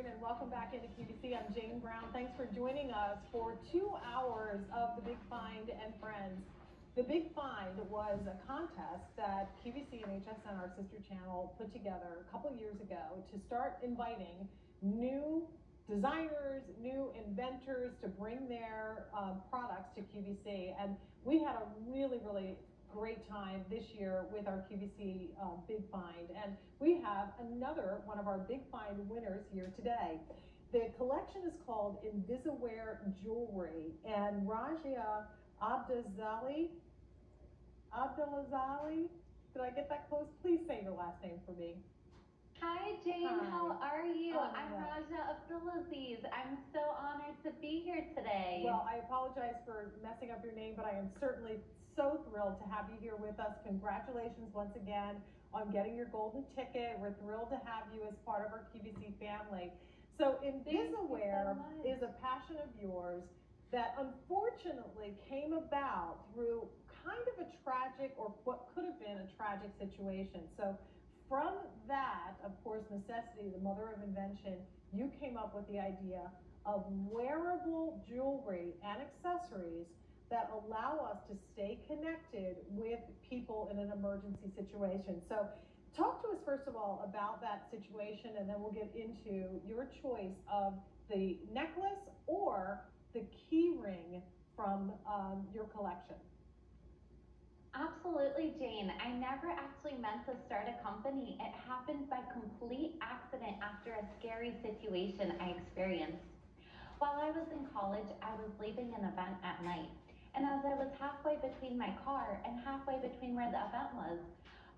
afternoon and welcome back into QVC. I'm Jane Brown. Thanks for joining us for 2 hours of the Big Find and Friends. The Big Find was a contest that QVC and HSN, our sister channel, put together a couple years ago to start inviting new designers, new inventors to bring their products to QVC. And we had a really great time this year with our QVC Big Find, and we have another one of our Big Find winners here today. The collection is called invisaWear Jewelry, and Rajia Abdulazali, did I get that close? Please say your last name for me. Hi Jane, Hi. How are you? I'm well. Raja Abdulaziz. I'm so honored to be here today. Well, I apologize for messing up your name, but I am certainly so thrilled to have you here with us. Congratulations once again on getting your golden ticket. We're thrilled to have you as part of our QVC family. So invisaWear is a passion of yours that unfortunately came about through kind of a tragic, or what could have been a tragic situation. So from that, of course, necessity, the mother of invention, you came up with the idea of wearable jewelry and accessories that allow us to stay connected with people in an emergency situation. So talk to us first of all about that situation, and then we'll get into your choice of the necklace or the key ring from your collection. Absolutely, Jane. I never actually meant to start a company. It happened by complete accident after a scary situation I experienced. While I was in college, I was leaving an event at night. And as I was halfway between my car and halfway between where the event was,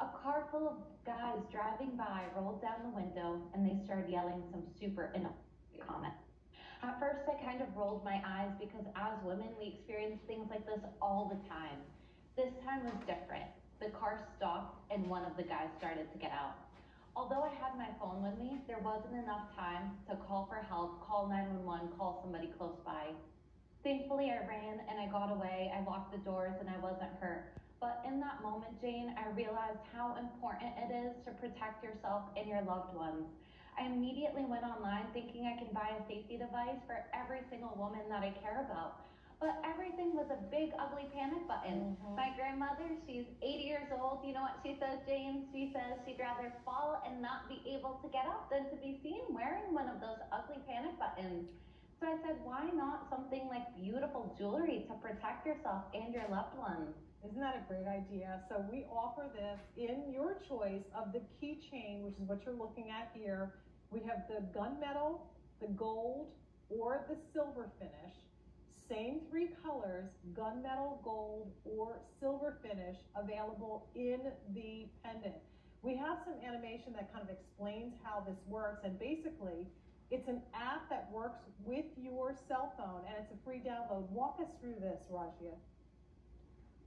a car full of guys driving by rolled down the window and they started yelling some super inappropriate comments. At first, I kind of rolled my eyes because as women, we experience things like this all the time. This time was different. The car stopped and one of the guys started to get out. Although I had my phone with me, there wasn't enough time to call for help, call 911, call somebody close by. Thankfully, I ran and I got away. I locked the doors and I wasn't hurt. But in that moment, Jane, I realized how important it is to protect yourself and your loved ones. I immediately went online thinking I can buy a safety device for every single woman that I care about. But everything was a big, ugly panic button. My grandmother, she's 80 years old. You know what she says, Jane? She says she'd rather fall and not be able to get up than to be seen wearing one of those ugly panic buttons. So I said, why not something like beautiful jewelry to protect yourself and your loved ones? Isn't that a great idea? So we offer this in your choice of the keychain, which is what you're looking at here. We have the gunmetal, the gold, or the silver finish. Same 3 colors, gunmetal, gold, or silver finish, available in the pendant. We have some animation that kind of explains how this works, and basically it's an app that works with your cell phone, and it's a free download. Walk us through this, Rajia.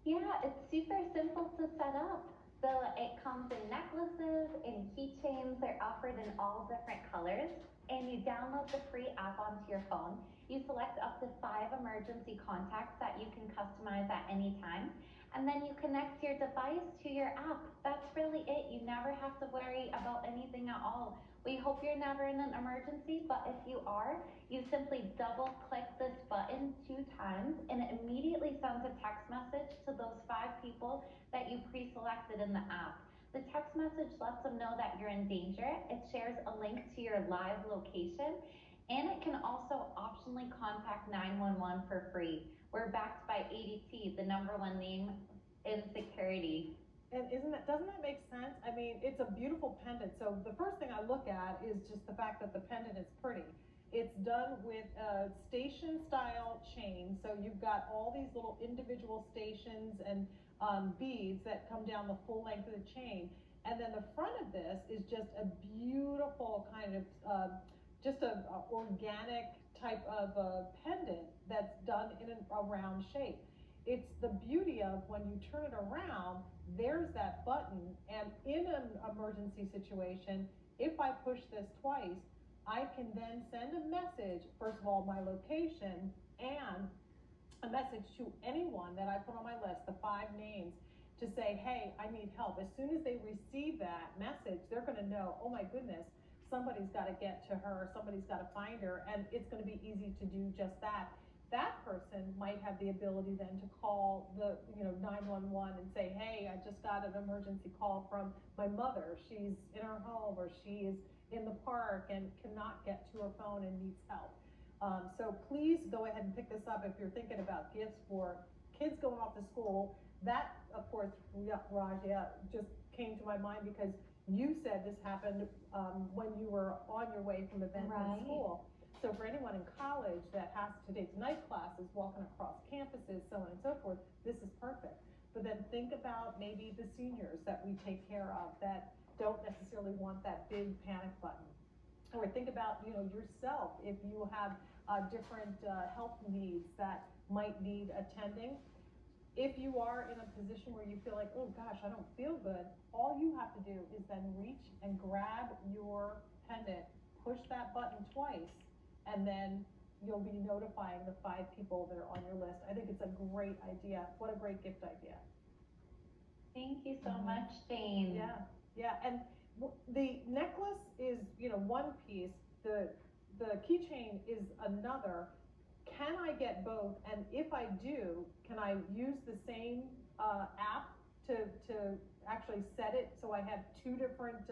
Yeah, it's super simple to set up. So it comes in necklaces and keychains. They're offered in all different colors. And you download the free app onto your phone. You select up to 5 emergency contacts that you can customize at any time. And then you connect your device to your app. That's really it. You never have to worry about anything at all. We hope you're never in an emergency, but if you are, you simply double click this button 2 times and it immediately sends a text message to those 5 people that you pre-selected in the app. The text message lets them know that you're in danger. It shares a link to your live location, and it can also optionally contact 911 for free. We're backed by ADT, the #1 name in security. And doesn't that make sense? I mean, it's a beautiful pendant. So the first thing I look at is just the fact that the pendant is pretty. It's done with a station style chain. So you've got all these little individual stations and beads that come down the full length of the chain. And then the front of this is just a beautiful kind of, just a organic type of pendant that's done in a round shape. It's the beauty of when you turn it around, there's that button, and in an emergency situation, if I push this twice, I can then send a message, first of all, my location, and a message to anyone that I put on my list, the 5 names, to say, hey, I need help. As soon as they receive that message, they're gonna know, oh my goodness, somebody's got to get to her, somebody's got to find her, and it's going to be easy to do just that. That person might have the ability then to call the 911 and say, hey, I just got an emergency call from my mother. She's in her home, or she is in the park and cannot get to her phone and needs help. So please go ahead and pick this up if you're thinking about gifts for kids going off to school. That, of course, Raj, just came to my mind because you said this happened when you were on your way from event to school. So for anyone in college that has to take night classes, walking across campuses, so on and so forth, this is perfect. But then think about maybe the seniors that we take care of that don't necessarily want that big panic button. Or think about, yourself, if you have different health needs that might need attending. If you are in a position where you feel like, oh gosh, I don't feel good, all you have to do is then reach and grab your pendant, push that button twice, and then you'll be notifying the 5 people that are on your list. I think it's a great idea. What a great gift idea. Thank you so much, Jane. Yeah, and the necklace is, one piece. The keychain is another. Can I get both? And if I do, can I use the same app to actually set it so I have 2 different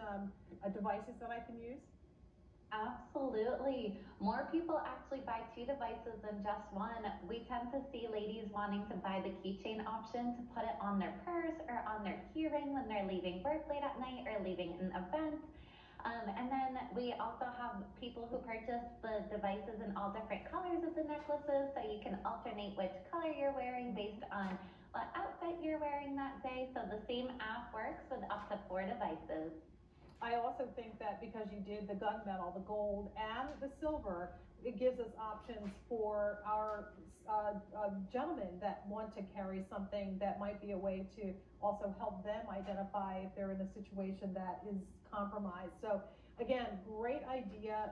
devices that I can use? Absolutely. More people actually buy 2 devices than just one. We tend to see ladies wanting to buy the keychain option to put it on their purse or on their keyring when they're leaving work late at night or leaving an event. And then we also have people who purchase the devices in all different colors of the necklaces, so you can alternate which color you're wearing based on what outfit you're wearing that day. So the same app works with up to 4 devices. I also think that because you did the gunmetal, the gold, and the silver, it gives us options for our gentlemen that want to carry something that might be a way to also help them identify if they're in a situation that is compromised. So again, great idea.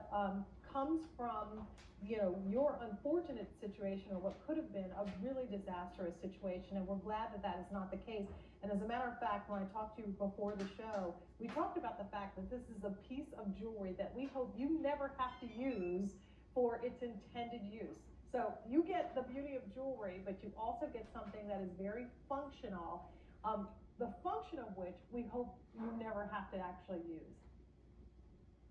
Comes from your unfortunate situation, or what could have been a really disastrous situation, and we're glad that that is not the case. And as a matter of fact, when I talked to you before the show, we talked about the fact that this is a piece of jewelry that we hope you never have to use for its intended use. So you get the beauty of jewelry, but you also get something that is very functional, the function of which we hope you never have to actually use.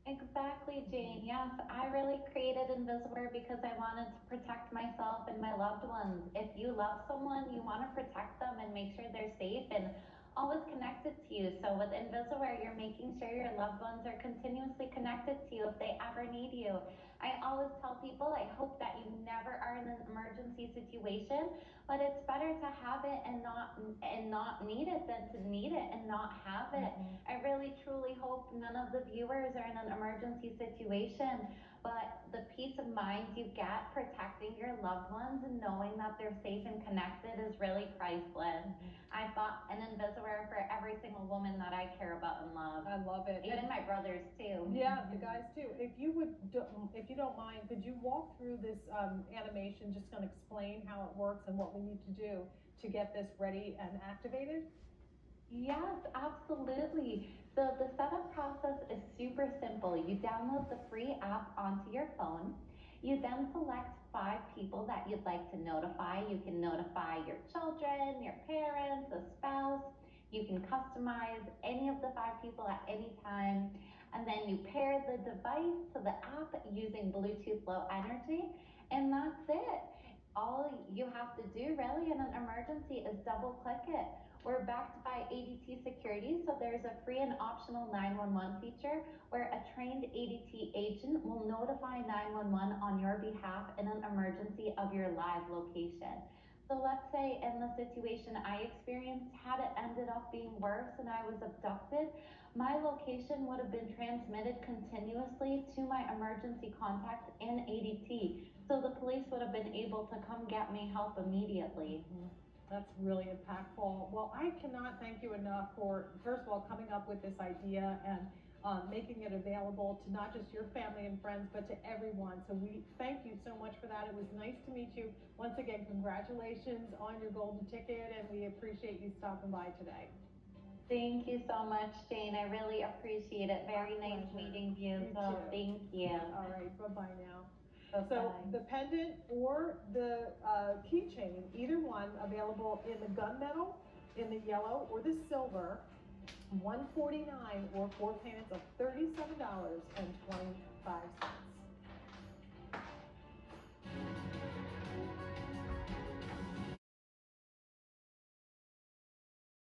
Exactly, Jane. Yes, I really created invisaWear because I wanted to protect myself and my loved ones. If you love someone, you want to protect them and make sure they're safe and always connected to you. So with invisaWear, you're making sure your loved ones are continuously connected to you if they ever need you. I always tell people, I hope that you never are in an emergency situation, but it's better to have it and not need it than to need it and not have it. I really truly hope none of the viewers are in an emergency situation, but the peace of mind you get protecting your loved ones and knowing that they're safe and connected is really priceless. I bought an invisaWear for every single woman that I care about and love. I love it. Even my brothers too. Yeah, the guys too. If you don't mind, could you walk through this animation, just going to explain how it works and what we need to do to get this ready and activated? Yes, absolutely. So the setup process is super simple. You download the free app onto your phone. You then select 5 people that you'd like to notify. You can notify your children, your parents, a spouse. You can customize any of the 5 people at any time. And then you pair the device to the app using Bluetooth Low Energy, and that's it. All you have to do really in an emergency is double click it. We're backed by ADT security, so there's a free and optional 911 feature where a trained ADT agent will notify 911 on your behalf in an emergency of your live location. So let's say in the situation I experienced, had it ended up being worse and I was abducted, my location would have been transmitted continuously to my emergency contacts in ADT. So the police would have been able to come get me help immediately. That's really impactful. Well, I cannot thank you enough for, first of all, coming up with this idea and making it available to not just your family and friends, but to everyone. So we thank you so much for that. It was nice to meet you. Once again, congratulations on your golden ticket, and we appreciate you stopping by today. Thank you so much, Jane. I really appreciate it. Very My nice pleasure. meeting you. You So too. thank you. All right, bye-bye now. Bye-bye. So the pendant or the keychain, either one, available in the gunmetal, in the yellow, or the silver, $149 or 4 payments of $37.25.